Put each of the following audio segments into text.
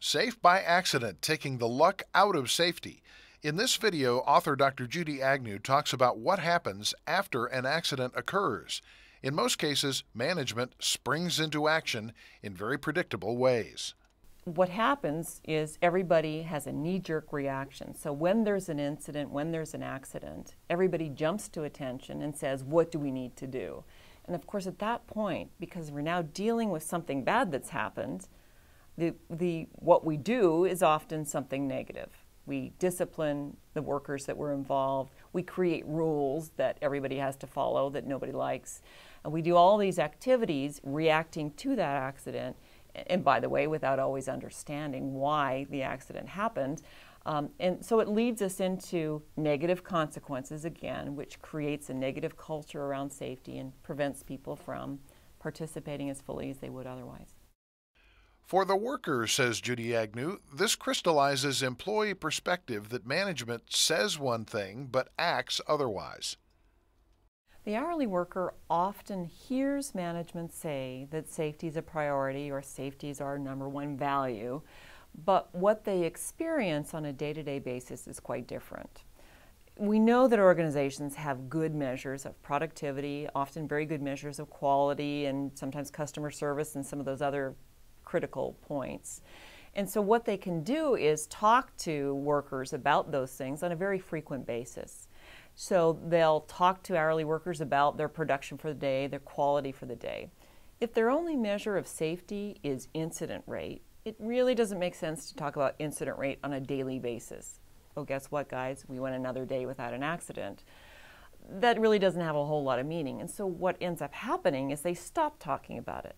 Safe by Accident, Taking the Luck Out of Safety. In this video, author Dr. Judy Agnew talks about what happens after an accident occurs. In most cases, management springs into action in very predictable ways. What happens is everybody has a knee-jerk reaction. So when there's an incident, when there's an accident, everybody jumps to attention and says, what do we need to do? And of course at that point, because we're now dealing with something bad that's happened, what we do is often something negative. We discipline the workers that were involved. We create rules that everybody has to follow that nobody likes. And we do all these activities reacting to that accident, and by the way, without always understanding why the accident happened. And so it leads us into negative consequences again, which creates a negative culture around safety and prevents people from participating as fully as they would otherwise. For the worker, says Judy Agnew, this crystallizes employee perspective that management says one thing but acts otherwise. The hourly worker often hears management say that safety is a priority or safety is our #1 value, but what they experience on a day-to-day basis is quite different. We know that organizations have good measures of productivity, often very good measures of quality, and sometimes customer service and some of those other critical points. And so what they can do is talk to workers about those things on a very frequent basis. So they'll talk to hourly workers about their production for the day, their quality for the day. If their only measure of safety is incident rate, it really doesn't make sense to talk about incident rate on a daily basis. Oh, guess what, guys? We went another day without an accident. That really doesn't have a whole lot of meaning. And so what ends up happening is they stop talking about it.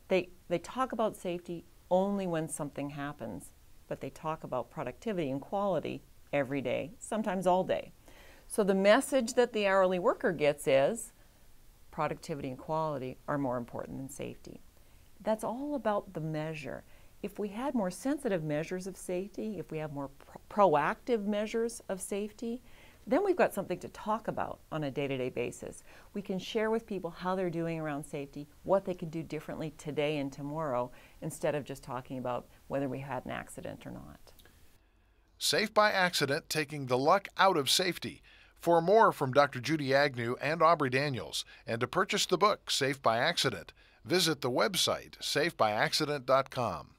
They talk about safety only when something happens, but they talk about productivity and quality every day, sometimes all day. So the message that the hourly worker gets is productivity and quality are more important than safety. That's all about the measure. If we had more sensitive measures of safety, if we have more proactive measures of safety, then we've got something to talk about on a day-to-day basis. We can share with people how they're doing around safety, what they can do differently today and tomorrow, instead of just talking about whether we had an accident or not. Safe by Accident, Taking the Luck Out of Safety. For more from Dr. Judy Agnew and Aubrey Daniels, and to purchase the book, Safe by Accident, visit the website safebyaccident.com.